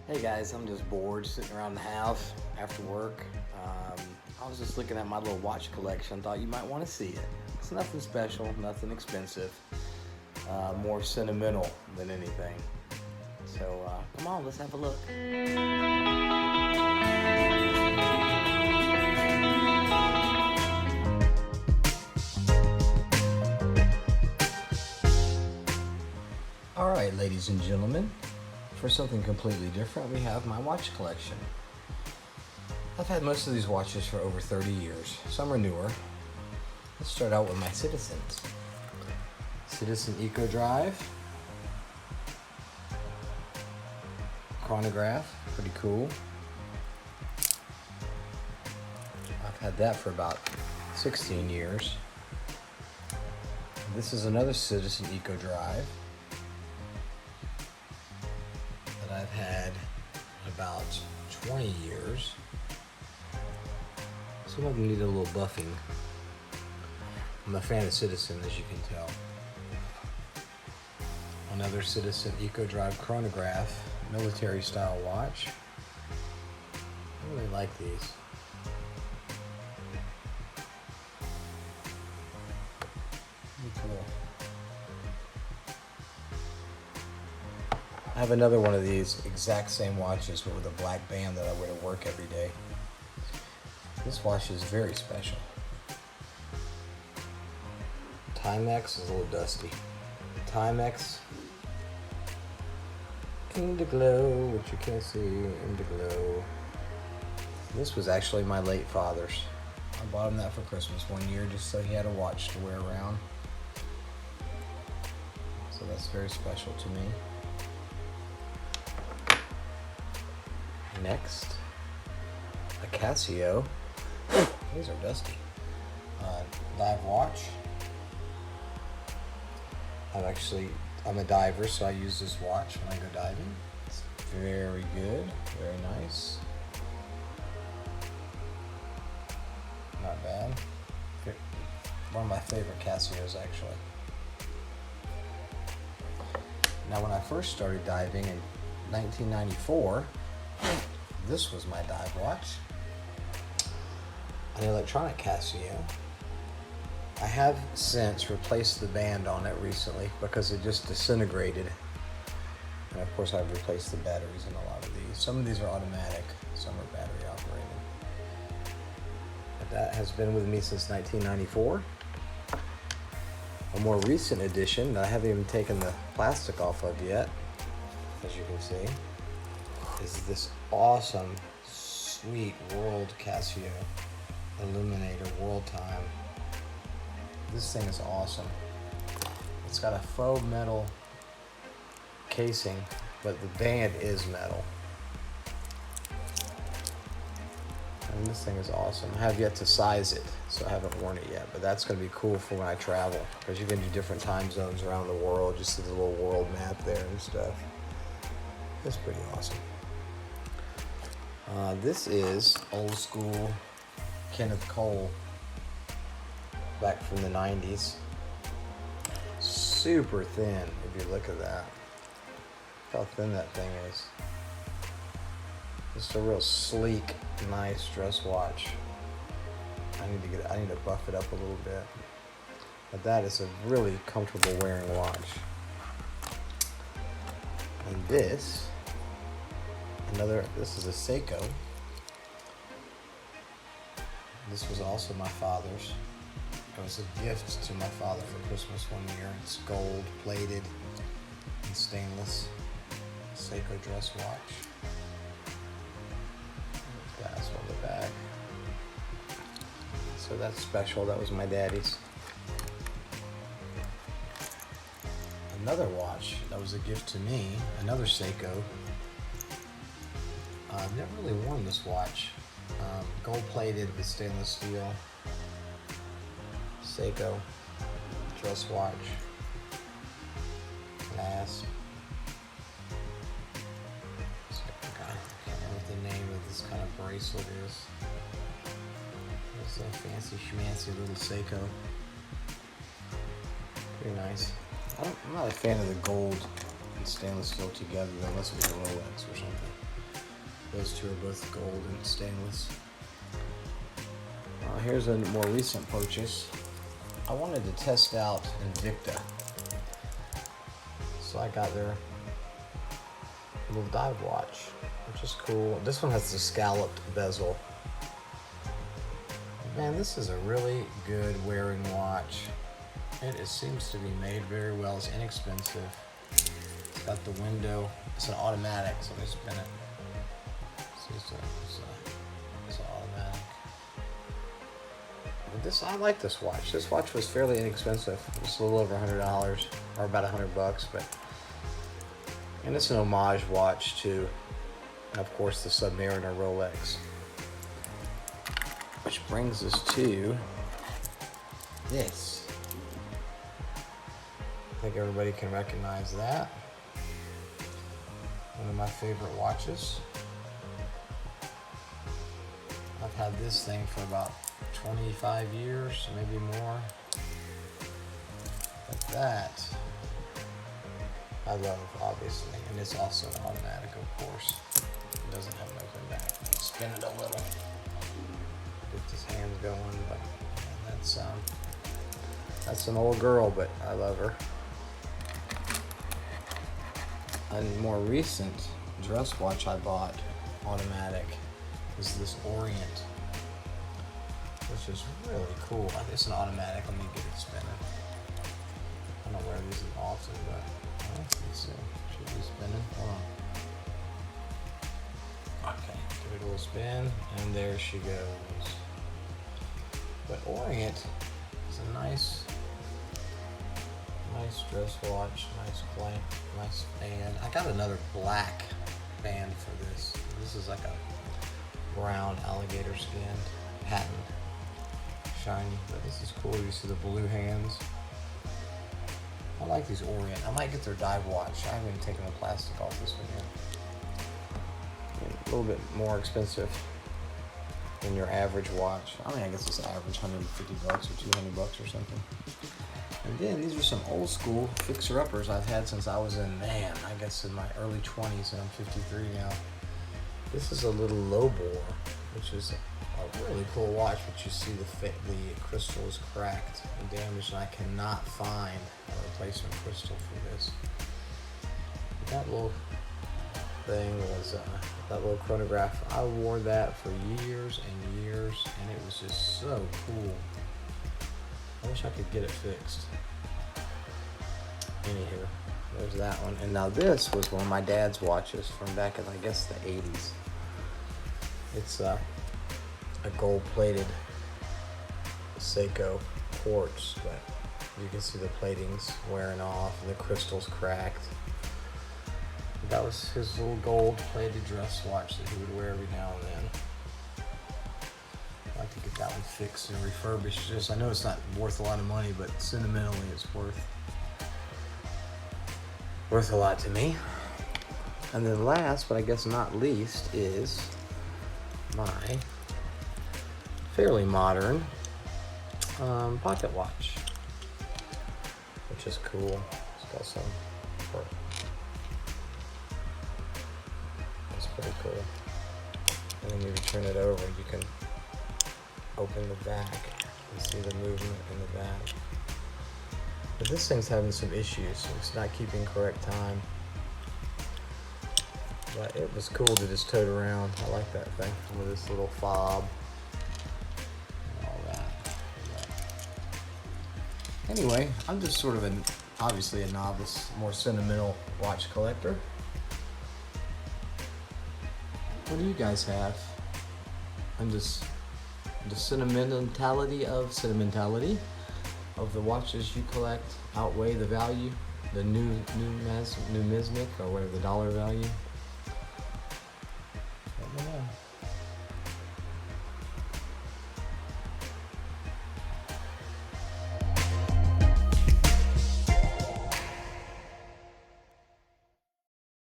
Hey guys, I'm just bored sitting around the house after work. I was just looking at my little watch collection. Thought you might want to see it. It's nothing special, nothing expensive. More sentimental than anything. So come on, let's have a look. All right, ladies and gentlemen. For something completely different, we have my watch collection. I've had most of these watches for over 30 years. Some are newer. Let's start out with my Citizens. Citizen Eco Drive. Chronograph, pretty cool. I've had that for about 16 years. This is another Citizen Eco Drive that I've had about 20 years. Some of them need a little buffing. I'm a fan of Citizen, as you can tell. Another Citizen Eco Drive chronograph, military style watch. I really like these. Pretty cool. I have another one of these exact same watches, but with a black band that I wear to work every day. This watch is very special. Timex is a little dusty. Timex Indiglo, which you can't see, Indiglo. This was actually my late father's. I bought him that for Christmas one year just so he had a watch to wear around. So that's very special to me. Next, a Casio. These are dusty. Dive watch. I'm a diver, so I use this watch when I go diving. It's very good, very nice. Not bad. One of my favorite Casios, actually. Now, when I first started diving in 1994, this was my dive watch. An electronic Casio. I have since replaced the band on it recently because it just disintegrated. And of course I've replaced the batteries in a lot of these. Some of these are automatic, some are battery operated. But that has been with me since 1994. A more recent addition that I haven't even taken the plastic off of yet, as you can see, is this awesome, sweet World Casio Illuminator World Time. This thing is awesome. It's got a faux metal casing, but the band is metal. And this thing is awesome. I have yet to size it, so I haven't worn it yet, but that's going to be cool for when I travel, because you can do different time zones around the world. Just see the little world map there and stuff. It's pretty awesome. This is old school Kenneth Cole, back from the 90s. Super thin, if you look at that. Look how thin that thing is. Just a real sleek, nice dress watch. I need to buff it up a little bit. But that is a really comfortable wearing watch. And this is a Seiko. This was also my father's. It was a gift to my father for Christmas one year. It's gold plated and stainless. Seiko dress watch. That's on the back. So that's special. That was my daddy's. Another watch that was a gift to me. Another Seiko. I've never really worn this watch. Gold plated with stainless steel. Seiko dress watch. Clasp. I can't remember what the name of this kind of bracelet is. It's a fancy schmancy little Seiko. Pretty nice. I'm not a fan of the gold and stainless steel together. That must be a Rolex or something. Those two are both gold and stainless. Here's a more recent purchase. I wanted to test out Invicta. So I got their little dive watch, which is cool. This one has the scalloped bezel. Man, this is a really good wearing watch. It seems to be made very well. It's inexpensive. It's got the window. It's an automatic, so let me spin it. See, it's an automatic. But I like this watch. This watch was fairly inexpensive. It's a little over $100, or about $100, and it's an homage watch to, of course, the Submariner Rolex. Which brings us to this. I think everybody can recognize that. One of my favorite watches. I've had this thing for about 25 years, maybe more. But that, I love, obviously. And it's also an automatic, of course. It doesn't have an open back. Spin it a little. Get his hands going, but that's an old girl, but I love her. A more recent dress watch I bought, automatic, is this Orient, which is really cool. It's an automatic. Let me get it spinning. I don't wear these often, but let's see. Should be spinning. Hold on. Okay, give it a little spin, and there she goes. But Orient is a nice dress watch, nice clank, nice band. I got another black band for this. This is like a brown alligator skinned patent, shiny, but this is cool. You see the blue hands. I like these Orient. I might get their dive watch. I haven't even taken the plastic off this one yet. A little bit more expensive than your average watch. I mean, I guess it's average $150 or $200 or something. And then these are some old school fixer-uppers I've had since I was I guess in my early 20s, and I'm 53 now. This is a little low bore, which is a really cool watch, but you see the crystal is cracked and damaged, and I cannot find a replacement crystal for this. That little thing was that little chronograph. I wore that for years and years, and it was just so cool. I wish I could get it fixed. Anywho, there's that one. And now this was one of my dad's watches from back in, I guess, the 80s. It's a gold-plated Seiko quartz, but you can see the plating's wearing off and the crystal's cracked. That was his little gold-plated dress watch that he would wear every now and then. I'd like to get that one fixed and refurbished. Just, I know it's not worth a lot of money, but sentimentally it's worth a lot to me. And then last, but I guess not least, is my fairly modern pocket watch, which is cool. It's got some work. That's pretty cool. And then you turn it over, you can open the back and see the movement in the back. But this thing's having some issues. It's not keeping correct time. But it was cool to just tote around. I like that thing with this little fob and all that. But anyway, I'm just sort of obviously a novice, more sentimental watch collector. What do you guys have? Does the sentimentality of the watches you collect outweigh the value, the numismatic or whatever, the dollar value?